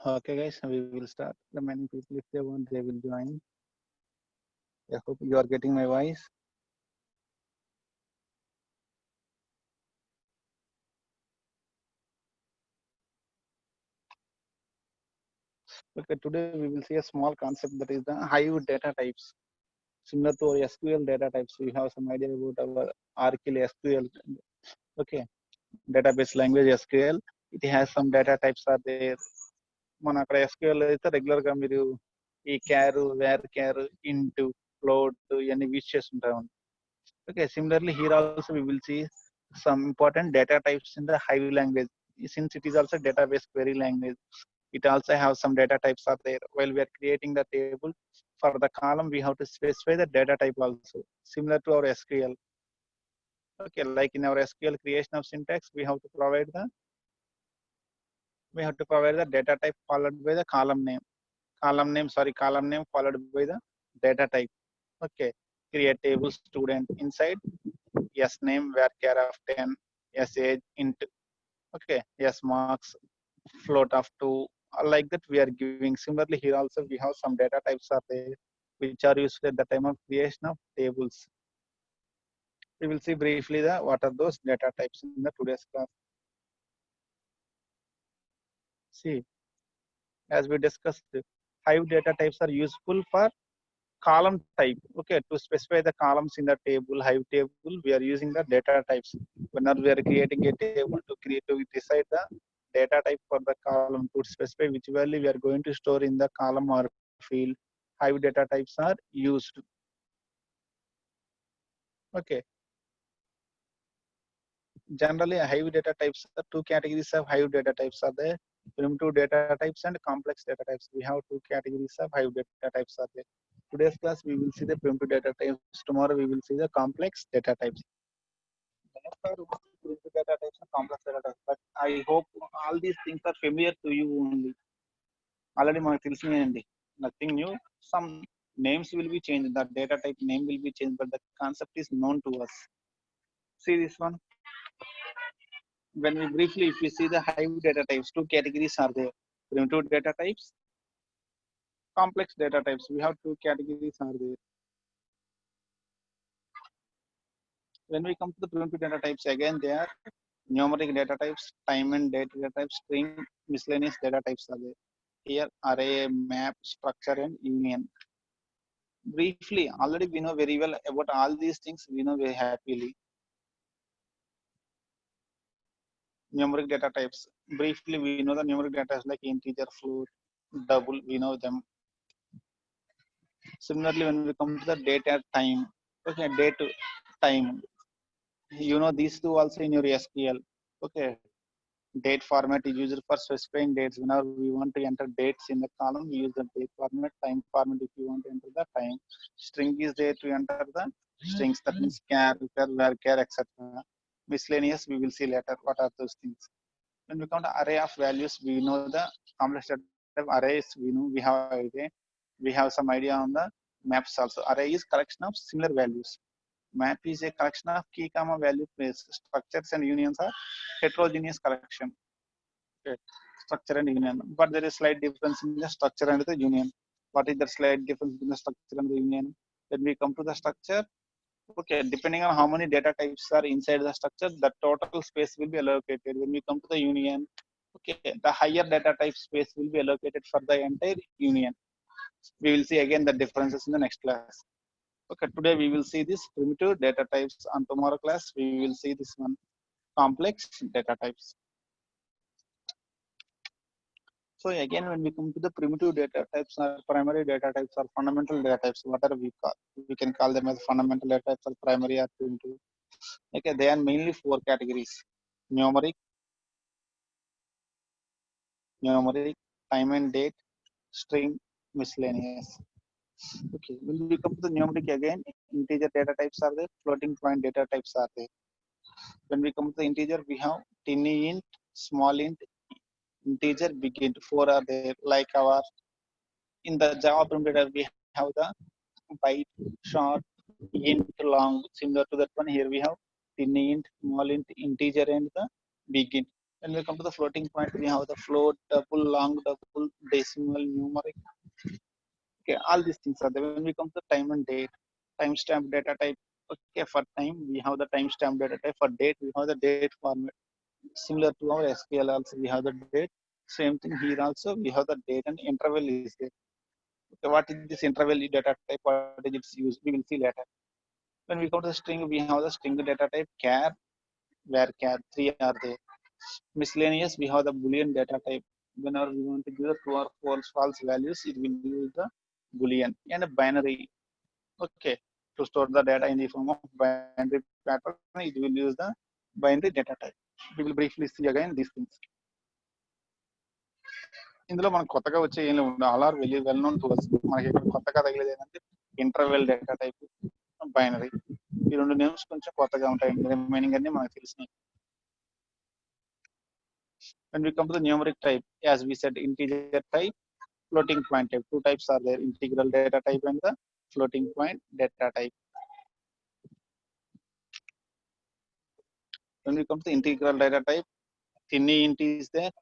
Okay, guys, we will start. The many people, if they want, they will join. I hope you are getting my voice. Okay, today we will see a small concept, that is the Hive data types. Similar to our SQL data types, we have some idea about our Oracle SQL. Okay, database language SQL. It has some data types are there. మన అక్కడ SQL అయితే regular గా మీరు ఈ క్యార్ wear క్యార్ ఇంట్ float ఇవన్నీ use చేస్తుంటారు. Okay, similarly here also we will see some important data types in the Hive language. Since it is also database query language, it also have some data types are there. While we are creating the table, for the column we have to specify the data type also, similar to our SQL. Okay, like in our SQL creation of syntax, we have to provide the data type followed by the column name. Column name followed by the data type. Okay, create table student inside yes name varchar of 10, yes age int, okay, yes marks float of 2, like that we are giving. Similarly here also we have some data types are there which are used at the time of creation of tables. We will see briefly the what are those data types in the today's class. See, as we discussed, Hive data types are useful for column type. Okay, to specify the columns in the table, Hive table, we are using the data types. Whenever we are creating a table, to decide the data type for the column, to specify which value we are going to store in the column or field, Hive data types are used. Okay, generally Hive data types are two categories of Hive data types are there: primitive data types and complex data types. We have two categories of Hive data types are there. Today's class we will see the primitive data types. Tomorrow we will see the complex data types. Primitive data types and complex data types. But I hope all these things are familiar to you only. Already మనకు తెలిసినాయండి. Nothing new. Some names will be changed. The data type name will be changed, but the concept is known to us. See this one. When we briefly, if we see the Hive data types, two categories are there: primitive data types, complex data types. We have two categories are there. When we come to the primitive data types, again they are numeric data types, time and date data types, string, miscellaneous data types are there. Here array, map, structure and union. Briefly, already we know very well about all these things, we know very happily. numeric data types. Briefly, we know the numeric data is like integer, float, double, we know them. Similarly, when we come to the date and time, okay, date time, you know these two also in your SQL. Okay, date format is used for specifying dates. Whenever we want to enter dates in the column, we use the date format. Time format if you want to enter the time. String is there to enter the strings. That means character, varchar, etc. Miscellaneous we will see later. What are those things? When we count array of values, we know the complex data type arrays. We know we have idea. We have some idea on the maps also. Array is collection of similar values. Map is a collection of key comma value pairs. Structures and unions are heterogeneous collection. Okay. Structure and union, but there is slight difference in the structure and the union. What is the slight difference between the structure and the union? When we come to the structure, okay, depending on how many data types are inside the structure, the total space will be allocated. When we come to the union, okay, the higher data type space will be allocated for the entire union. We will see again the differences in the next class. Okay, today we will see this primitive data types. On tomorrow class, we will see this one complex data types. So again, when we come to the primitive data types or primary data types or fundamental data types, whatever we can call them as fundamental data types or primary or primitive. Okay, they are mainly four categories: numeric, time and date, string, miscellaneous. Okay, when we come to the numeric again, integer data types are there, floating point data types are there. When we come to the integer, we have tiny int, small int, integer, big int. Four are there. Like our in the Java primitive, we have the byte, short, int, long. Similar to that one, here we have tiny int, small int, integer, and the big int. When we come to the floating point, we have the float, double, long, double, decimal, numeric. Okay, all these things are there. When we come to the time and date, timestamp data type. Okay, for time we have the timestamp data type. For date we have the date format. Similar to our SQL also we have the date. Same thing here also we have the date and interval is there. Okay, what is this interval data type? What is its use? We will see later. When we go to the string, we have the string data type char, varchar. Three are there. Miscellaneous, we have the Boolean data type. Whenever we want to give the true or false values, it will use the Boolean and a binary. Okay, to store the data in the form of binary pattern, it will use the binary data type. We will briefly see again these things. ఇందులో మనకు కొత్తగా వచ్చే ఏం లేవు all are well known to us మనకి ఇక్కడ కొత్తగా తగిలేది ఏంటంటే ఇంటర్వెల్ డేటా టైప్ బైనరీ ఈ రెండు నేమ్స్ కొంచెం కొత్తగా ఉంటాయి రిమైనింగ్ అన్ని మనకు తెలిసినాయి. When we come to the numeric type, as we said, integer type, floating point type. Two types are there: integral data type and the floating point data type. When we come to the integral data type, tiny int is there,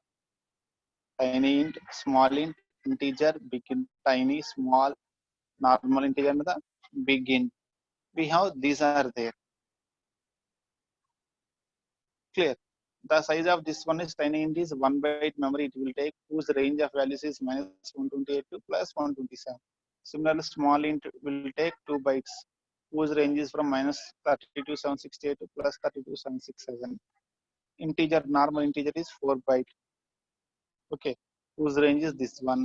tiny int, small int, integer, big int, tiny, small, normal integer, and the big int. We have these are there. Clear. The size of this one is tiny int is 1 byte memory it will take, whose range of values is minus 128 to plus 127. Similarly, small int will take 2 bytes, whose range is from minus 32,768 to plus 32,767. Integer, normal integer is 4 byte. Okay, whose range is this one.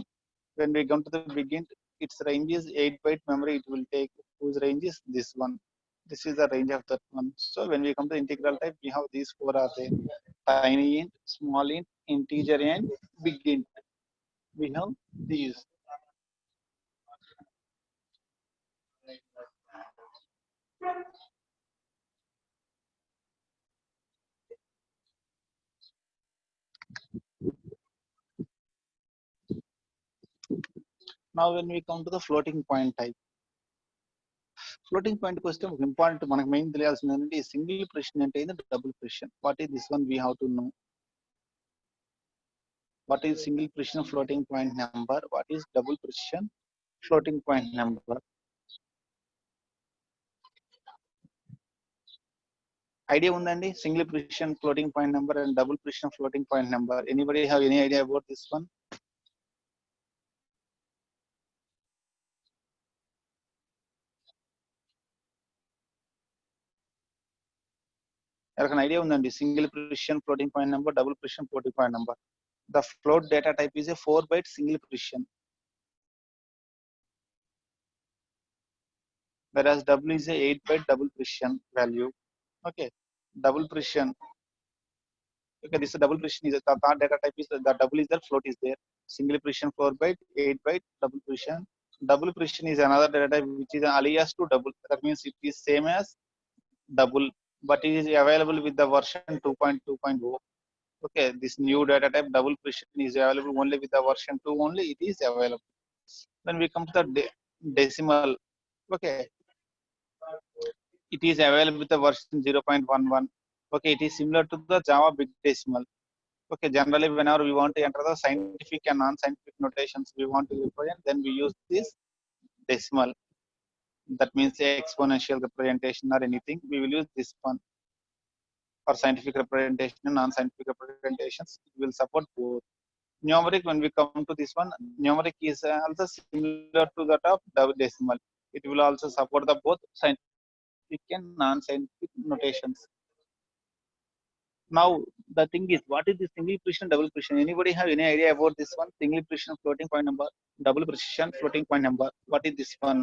When we come to the big int, its range is 8 byte memory it will take, whose range is this one. This is the range of that one. So when we come to integral type, we have these four are there: tiny int, small int, integer, and big int. We have these. Now when we come to the floating point type, floating point question important మనకు main తెలియాల్సింది ఏంటంటే ఈ single precision అంటే ఇది double precision. What is this one we have to know. What is single precision floating point number? What is double precision floating point number? Idea undandi single precision floating point number and double precision floating point number. Anybody have any idea about this one? ఎవరికైనా idea ఉందండి? Single precision floating point number, double precision floating point number. The float data type is a 4-byte single precision, whereas double is a 8-byte double precision value. Okay, double precision. Okay, this is double precision is the third data type is the double is there, float is there. Single precision 4-byte, 8-byte double precision. Double precision is another data type which is an alias to double. That means it is same as double, but it is available with the version 2.2.0. Okay, this new data type double precision is available only with the version 2 only. It is available. When we come to the decimal, okay, it is available with the version 0.11. Okay, it is similar to the Java big decimal. Okay, generally whenever we want to enter the scientific and non-scientific notations we want to represent, then we use this decimal. That means exponential representation or anything, we will use this one. For scientific representation and non-scientific representations, it will support both. Numeric, when we come to this one, numeric is also similar to that of decimal. It will also support the both scientific and non-scientific notations. Now the thing is, what is the single precision, double precision? Anybody have any idea about this one? Single precision floating point number, double precision floating point number. What is this one?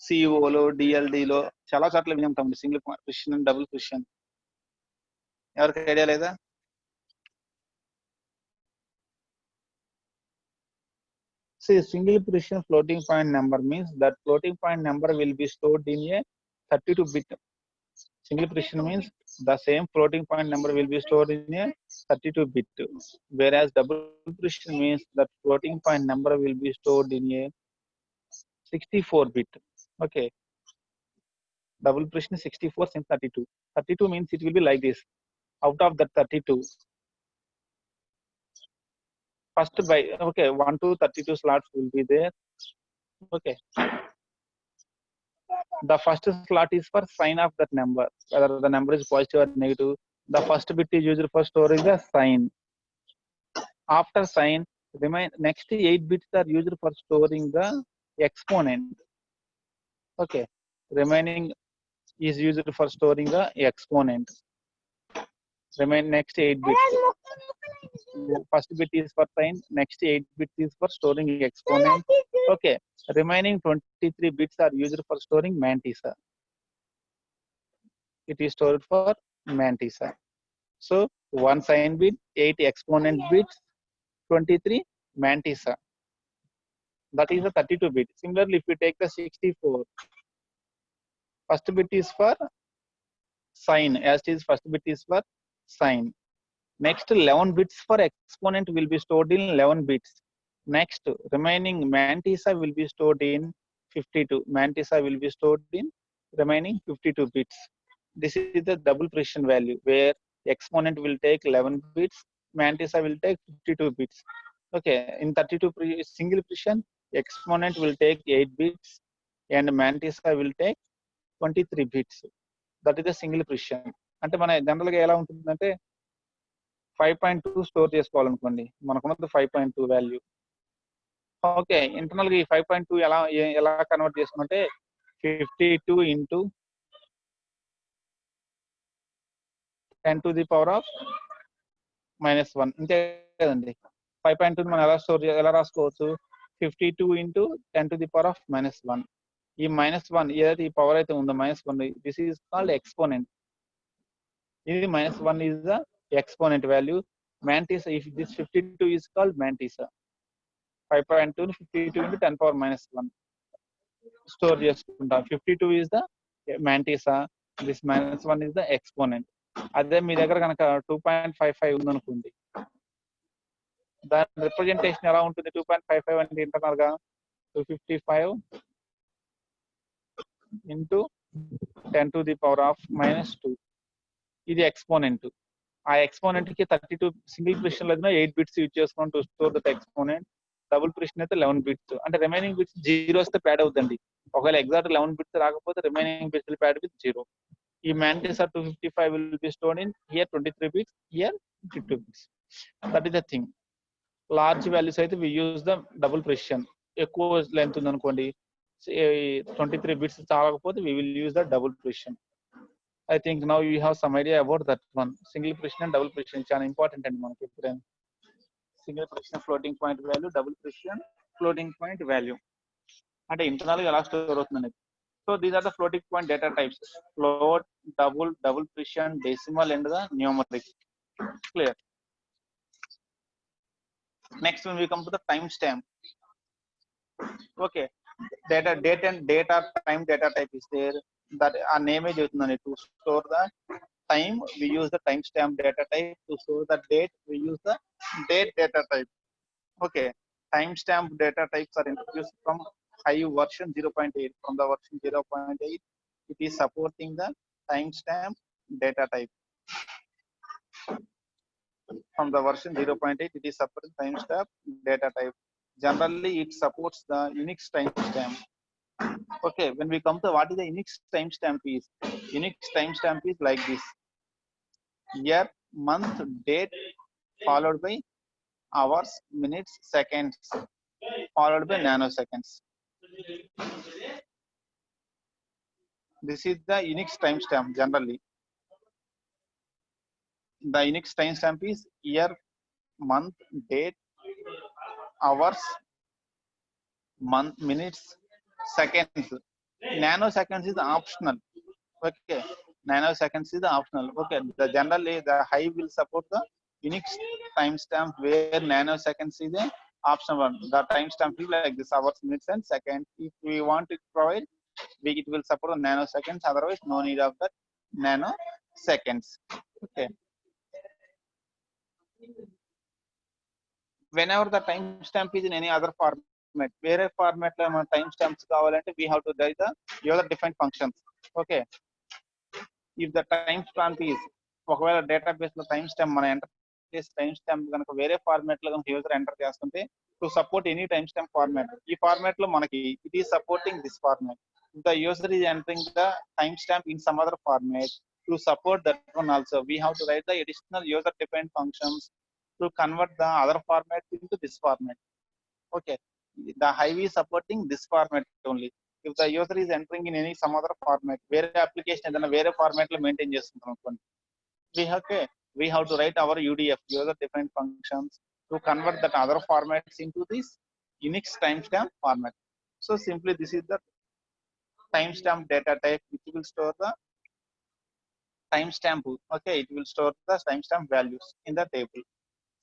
సిఇఓలో డిఎల్డిలో చాలా చోట్ల వింటాం single precision and double precision. ఎవరికి idea లేదా? See, single precision floating point number means that floating point number will be stored in a 32-bit. Single precision means the same floating point number will be stored in a 32-bit, whereas double precision means that floating point number will be stored in a 64-bit. Okay, double precision 64 and 32. 32 means it will be like this. Out of the 32, first by, okay, 1 to 32 slots will be there. Okay, the first slot is for sign of that number, whether the number is positive or negative. The first bit is used for storing the sign. After sign, next 8 bits are used for storing the exponent. Okay, remaining is used for storing the exponent. Next 8 bits. First bit is for sign, next 8 bits is for storing exponent. Okay, remaining 23 bits are used for storing mantissa. It is stored for mantissa. So 1 sign bit, 8 exponent bits, 23 mantissa. That is the 32 bit. Similarly, if we take the 64, first bit is for sign, as it is first bit is for sign. Next 11 bits for exponent will be stored in 11 bits. Next remaining mantissa will be stored in 52. Mantissa will be stored in remaining 52 bits. This is the double precision value where exponent will take 11 bits, mantissa will take 52 bits. Okay, in 32 single precision, exponent will take 8 bits and mantissa will take 23 bits. That is the single precision. అంటే మన జనరల్గా ఎలా ఉంటుందంటే 5.2 store చేసుకోవాలనుకోండి, మనకున్నది 5.2 value. Okay, internal గా ఈ 5.2 ఎలా convert చేసుకుంటే 52 into 10 to the power of -1 ఇంతే కదండి. 5.2 మనం ఎలా రాసుకోవచ్చు? 52 into 10 to the power of -1. ఈ -1 ఏదైతే ఈ పవర్ అయితే ఉందో -1, దిస్ ఈజ్ కాల్డ్ ఎక్స్పోనెంట్. ఇది -1 is the exponent value. Mantissa, if this 52 is called mantissa. 5.2 52 into 10 power -1 store చేసుకుంటాం. 52 is the mantissa, this -1 is the exponent. అదే మీ దగ్గర కనుక 2.55 ఉందనుకోండి, దాని రిప్రజెంటేషన్ ఎలా ఉంటుంది? 2.55 అంటే ఇంటర్నల్ గా 255 into 10 to the power of -2. ఇది ఎక్స్పోనెంట్. ఆ ఎక్స్పోనెంట్ కి 32 సింగిల్ ప్రిసిషన్ లో 8 బిట్స్ యూజ్ చేసుకున్నాం to store that exponent. Double precision అయితే 11 బిట్స్. అంటే రిమైనింగ్ బిట్స్ జీరోస్ తో ప్యాడ్ అవుతుంది. ఒకవేళ ఎగ్జాక్ట్ 11 బిట్స్ రాకపోతే రిమైనింగ్ బిట్స్ ప్యాడ్ విత్ 0. ఈ mantissa 255 will be stored in here 23 bits, here 52 bits. That is the thing. Large values అయితే we use the double precision. ఎక్కువ length ఉంది అనుకోండి 23 bits చాలకపోతే we will use the double precision. I think now you have some idea about that one. Single precision and double precision చాలా important అండి మనకి ఎప్పుడైనా. Single precision floating point value, double precision floating point value అంటే internal గా ఎలా store అవుతుంది. So these are the floating point data types: float, double precision, decimal and the numeric. Clear. Next when we come to the time stamp. Okay, date and data time data type is there. That ఆ name ఏ చెప్తుందండి. To store the time we use the timestamp data type. To store the date we use the date data type. Okay, timestamp data types are introduced from Hive version 0.8. From the version 0.8 it is supporting the timestamp data type. From the version 0.8 it is supporting timestamp data type. Generally it supports the Unix timestamp. Okay, when we come to what is the Unix timestamp is, Unix timestamp is like this: year, month, date, followed by hours, minutes, seconds, followed by nanoseconds. This is the Unix timestamp. Generally the Unix timestamp is year, month, date, hours, month, minutes, seconds. Nanoseconds is optional. Okay, nanoseconds is optional. Okay, generally the Hive will support the Unix timestamp where nanoseconds is the optional one. The timestamp is like this: hours, minutes, and seconds. If we want to provide, it will support the nanoseconds. Otherwise, no need of that nanoseconds. Okay. Whenever the timestamp is in any other format, వేరే format లో మన time stamps కావాలంటే we have to write the user defined functions. Okay, if the time stamp is, ఒకవేళ database లో time stamp మన enter చేసే time stamp కనుక వేరే ఫార్మాట్ లో యూజర్ ఎంటర్ చేస్తుంటే to support any time stamp format, ఈ ఫార్మాట్ లో మనకి it is supporting this format. If the user is entering the timestamp in some other format, to support that one also we have to write the additional user defined functions to convert the other format into this format. Okay, the Hive is supporting this format only. If the user is entering in any some other format, వేరే application ఏదైనా వేరే format లో maintain చేస్తుంటాం అనుకోండి, we have to write our UDF, user defined functions, to convert that other formats into this Unix timestamp format. So simply this is the timestamp data type which will store the timestamp. Okay, it will store the timestamp values in the table.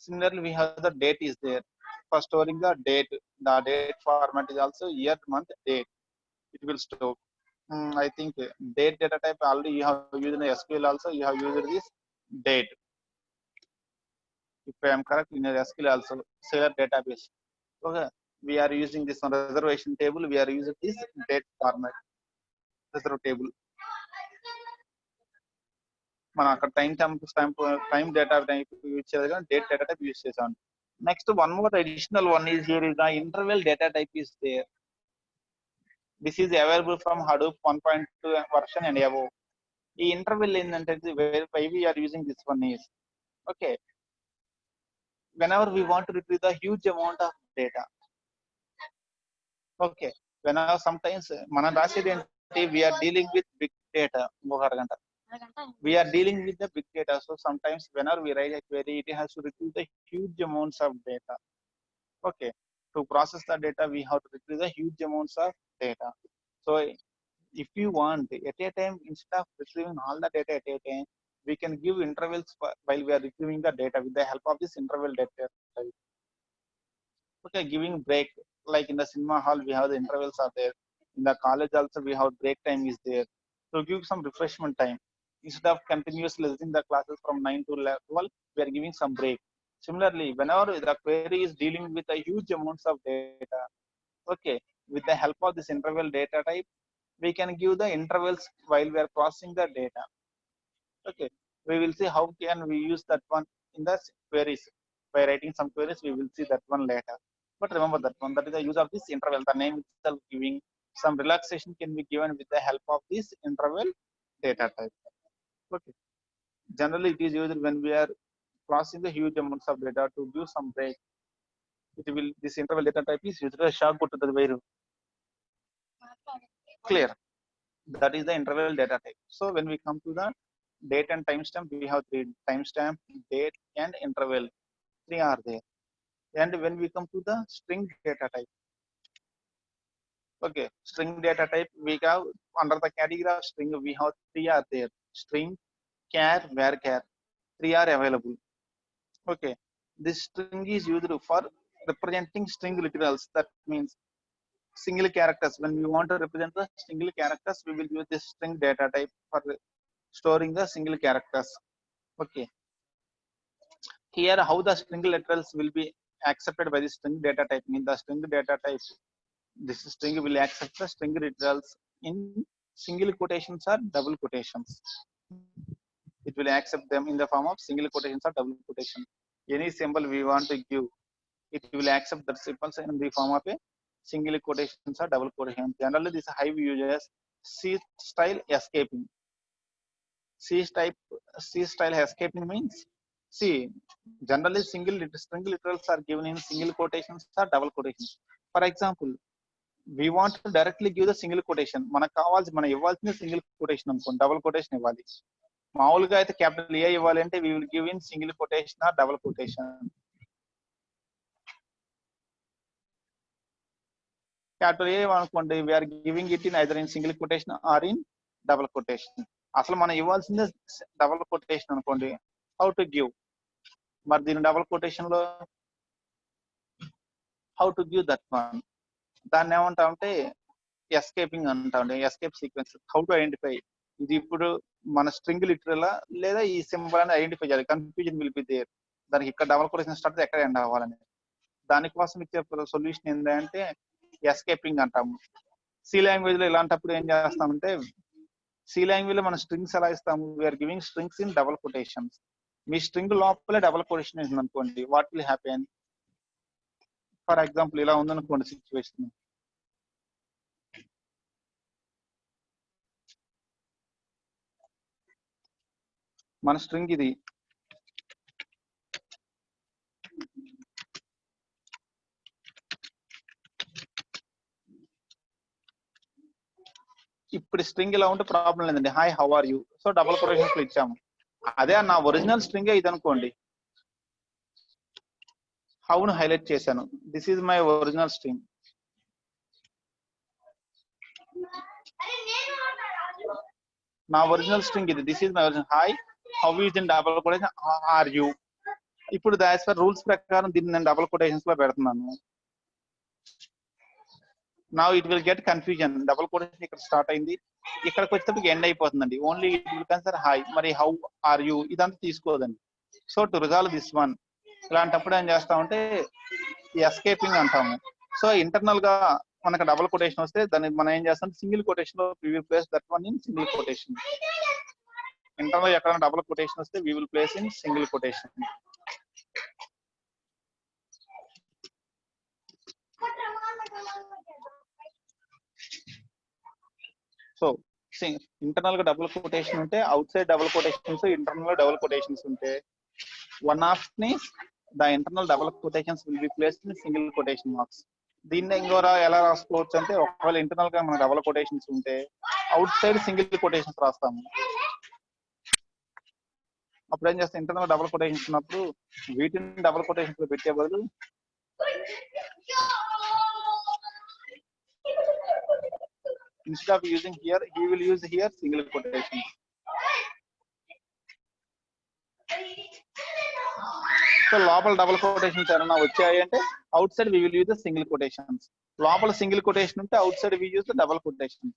Similarly, we have the date is there. For storing the date format is also year, month, date. It will store. I think date data type already you have used in SQL also. You have used this date. If I am correct, in SQL also Sailor database. Okay, we are using this on reservation table. We are using this date format, reserve table. మనం అక్కడ time data type use చేయాలి కానీ date data type use చేసాం. Next one more additional one is here is the interval data type is there. This is available from Hadoop 1.2 version and above. ఈ interval ఏంటంటే why we are using this one is, okay, whenever we want to retrieve the huge amount of data. Okay, whenever sometimes మనం రాసేది ఏంటి, we are dealing with big data. ఇంకొక అరగంట we are dealing with the big data. So sometimes whenever we write a query, it has to retrieve the huge amounts of data. Okay, to process the data we have to retrieve the huge amounts of data. So if you want at a time, instead of retrieving all the data at a time, we can give intervals while we are retrieving the data with the help of this interval data type. Okay, giving break, like in the cinema hall we have the intervals are there. In the college also we have break time is there. So give some refreshment time. Instead of continuously listening the classes from 9 to 12, we are giving some break. Similarly, whenever the query is dealing with a huge amounts of data, okay, with the help of this interval data type, we can give the intervals while we are processing the data. Okay, we will see how can we use that one in the queries. By writing some queries, we will see that one later. But remember that one, that is the use of this interval. The name itself giving some relaxation can be given with the help of this interval data type. Okay, generally it is used when we are processing the huge amounts of data. To give some break, it will, this interval data type is used as shock to the value. Clear? That is the interval data type. So when we come to the date and timestamp, we have three: timestamp, date, and interval. Three are there. And when we come to the string data type, okay, string data type, we have under the category of string, we have three are there: string, char, varchar. Three are available. Okay, this string is used for representing string literals. That means single characters. When we want to represent the single characters, we will use this string data type for storing the single characters. Okay, here how the string literals will be accepted by the string data type. Means the string data type, this string will accept the string literals in single quotations or double quotations. It will accept them in the form of single quotations or double quotation. Any symbol we want to give, it will accept that symbols in the form of a single quotations or double quotations. Generally, this Hive uses C style escaping. C style escaping means, see, generally string literals are given in single quotations or double quotations. For example, we want to directly give the single quotation. మనకు కావాల్సి మనం ఇవ్వాల్సిన single quotation అనుకోండి, double quotation ఇవ్వాలి. మామూలుగా అయితే capital ఏ ఇవ్వాలి అంటే we will give in single quotation or double quotation. Capital ఏ అనుకోండి, we are giving it in either in single quotation or in double quotation. అసలు మనం ఇవ్వాల్సిందే డబుల్ కొటేషన్ అనుకోండి. హౌ టు గివ్, మరి దీని డబుల్ కొటేషన్ లో how to give that one, దాన్ని ఏమంటామంటే ఎస్కేపింగ్ అంటాం. Escape sequence. How to identify, ఇది ఇప్పుడు మన స్ట్రింగ్ లిటరలా లేదా ఈ సింబల్ అని ఐడెంటిఫై చేయాలి. Confusion will be there. దానికి ఇక్కడ డబుల్ కొటేషన్ స్టార్ట్ ఎక్కడ ఎండ్ అవ్వాలని. దానికోసం ఇచ్చే సొల్యూషన్ ఏంటంటే ఎస్కేపింగ్ అంటాము. సి లాంగ్వేజ్ లో ఇలాంటప్పుడు ఏం చేస్తామంటే, సి లాంగ్వేజ్ లో మన స్ట్రింగ్స్ ఎలా ఇస్తాము, we are giving strings in double quotations. మీ స్ట్రింగ్ లోపలే డబుల్ కొటేషన్ ఉంది అనుకోండి, what will happen? For example ఇలా ఉందనుకోండి సిచ్యువేషన్, మన స్ట్రింగ్ ఇది, ఇప్పుడు స్ట్రింగ్ ఇలా ఉంటే ప్రాబ్లం లేదండి, hi how are you, so double quotations లో ఇచ్చాము. అదే నా ఒరిజినల్ స్ట్రింగ్ ఇది అనుకోండి, హౌను హైలైట్ చేశాను, this is my original string. నా ఒరిజినల్ స్ట్రింగ్ ఇది, this is my original, hi how is in double quotation are you. ఇప్పుడు యాజ్ పర్ రూల్స్ ప్రకారం దీన్ని నేను డబుల్ కొటేషన్స్ లో పెడుతున్నాను. Now it will get confusion. Double quotation ఇక్కడ start అయింది, ఇక్కడికి వచ్చేటప్పుడు ఎండ్ అయిపోతుందండి. Only it will consider hi, మరి హౌ ఆర్ యూ ఇదంతా తీసుకోదండి. So to resolve this one, ఇలాంటప్పుడు ఏం చేస్తామంటే ఎస్కేపింగ్ అంటాము. సో ఇంటర్నల్ గా మనకు డబుల్ కొటేషన్ వస్తే దాన్ని మనం ఏం చేస్తాం, సింగిల్ కొటేషన్ లో we will place that one in single quotation. Internal ఎక్కడైనా డబుల్ కొటేషన్ వస్తే we will place in single quotation. So internal గా డబుల్ కొటేషన్ ఉంటే, outside double quotations, internal double quotations ఉంటే, వన్ ఆఫ్ ని the internal double quotations will be placed in single quotation marks. దీన్ని ఇంకోరా ఎలా రాసుకోవచ్చు అంటే, ఒకవేళ ఇంటర్నల్ గా మన డబుల్ కొటేషన్స్ ఉంటే అవుట్ సైడ్ సింగిల్ కొటేషన్స్ రాస్తాము. అప్పుడు ఏం చేస్తాం, ఇంటర్నల్ డబుల్ కొటేషన్స్ ఉన్నప్పుడు వీటిని డబుల్ కొటేషన్స్ లో పెట్టే బదులు instead of using here, he will use here single quotation. So లోపల డబుల్ కొటేషన్స్ ఏమైనా వచ్చాయి అంటే outside we will use the single quotations. లోపల సింగిల్ కొటేషన్ ఉంటే outside we use the double quotation.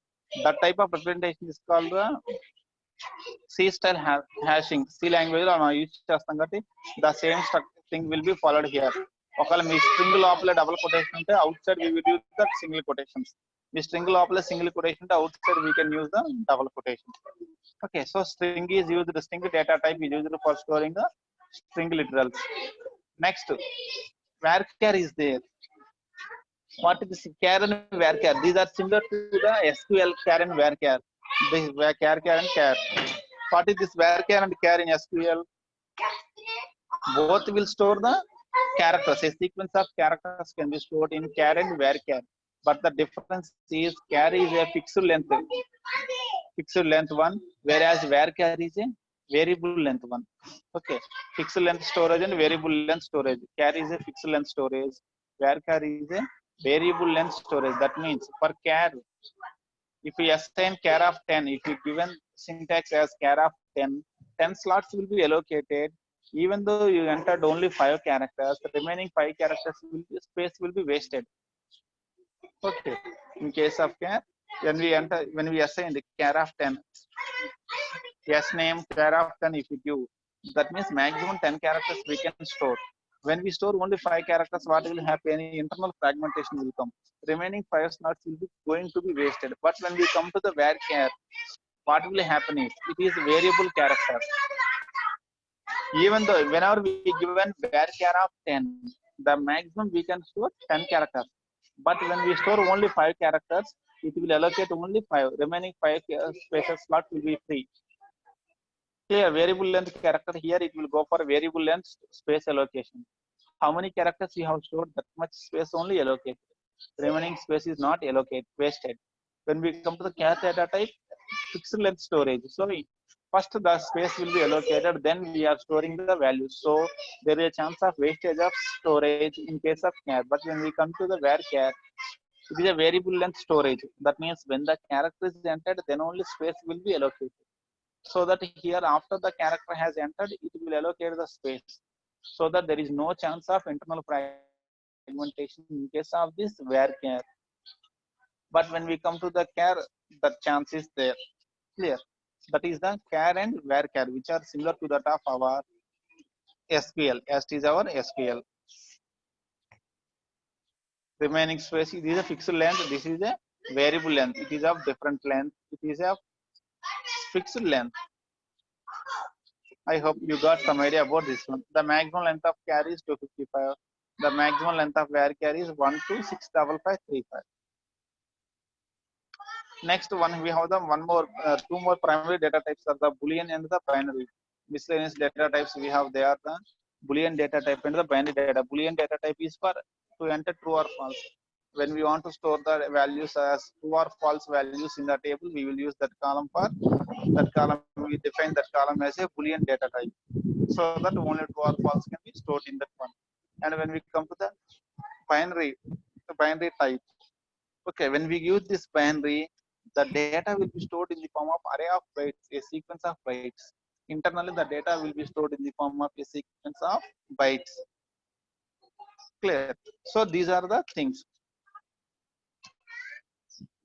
That type of representation is called C style hashing. C language లో మనం use చేస్తాం కాబట్టి the same thing will be followed here. ఒకవేళ మీ string లోపల double quotation ఉంటే outside we will use the single quotations. మీ string లోపల సింగిల్ కొటేషన్ ఉంటే out side we can use the double quotation. Okay, so string is used, string data type is used for storing the string literals. Next, varchar is there. What is this char and varchar? These are similar to the SQL char and varchar. This char and char. What is this varchar and char in SQL? Both will store the characters. A sequence of characters can be stored in char and varchar. but the difference is char is a fixed length one, whereas varchar is a variable length one. Okay, fixed length storage and variable length storage. Char is a fixed length storage, varchar is a variable length storage. That means for char, if we assign char of 10, if we given syntax as char of 10, 10 slots will be allocated. Even though you entered only 5 characters, the remaining 5 characters will be, space will be wasted. Okay, in case of char, when we assign the char of 10, yes name char of 10, if we give, that means maximum 10 characters we can store. When we store only 5 characters, what will happen? Internal fragmentation will come. Remaining 5 slots will be going to be wasted. But when we come to the varchar, what will happen is it is variable character. Even though whenever we given varchar of 10, the maximum we can store 10 characters. But when we store only 5 characters, it will allocate only 5. Remaining 5 spaces slot will be free. Clear, variable length character here, it will go for variable length space allocation. How many characters you have stored, that much space only allocated. Remaining space is not allocated, wasted. When we come to the char data type, fixed length storage. So first the space will be allocated, then we are storing the values. So there is a chance of wastage of storage in case of char. But when we come to the varchar, it is a variable length storage. That means when the character is entered, then only space will be allocated. So that here after the character has entered, it will allocate the space. So that there is no chance of internal fragmentation in case of this varchar. But when we come to the char, the chance is there. Clear? That is the char and varchar, which are similar to that of our SQL. As is our SQL. Remaining space, this is a fixed length, this is a variable length. It is of different length. It is a fixed length. I hope you got some idea about this one. The maximum length of char is 255. The maximum length of varchar is 12655535. Next one, we have the two more primary data types are the Boolean and the binary. Miscellaneous data types we have, they are the Boolean data type and the binary data. Boolean data type is for to enter true or false. When we want to store the values as true or false values in the table, we will use that column for that column. We define that column as a Boolean data type, so that only true or false can be stored in that one. And when we come to the binary type, okay, when we use this binary, the data will be stored in the form of array of bytes, a sequence of bytes. Internally, the data will be stored in the form of a sequence of bytes. Clear? So these are the things.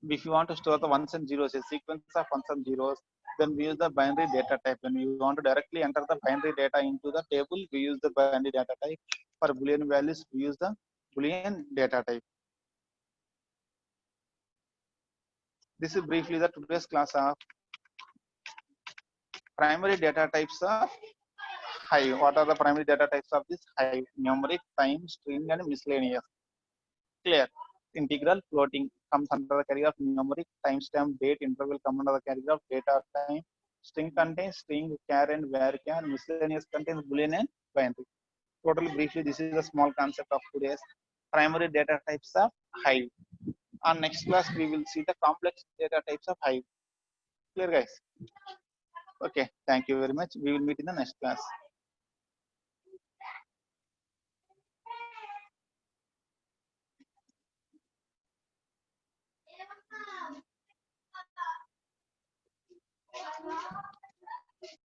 If you want to store the ones and zeros, a sequence of ones and zeros, then we use the binary data type. When you want to directly enter the binary data into the table, we use the binary data type. For Boolean values, we use the Boolean data type. This is briefly the today's class of primary data types of Hive. What are the primary data types of this Hive? Numeric, time, string, and miscellaneous. Clear? Integral, floating comes under the category of numeric, timestamp, date, interval come under the category of data time. String contains string, char and varchar. Miscellaneous contains Boolean and binary. Totally briefly, this is a small concept of today's primary data types of Hive. On next class, we will see the complex data types of Hive. Clear, guys? Okay, thank you very much. We will meet in the next class.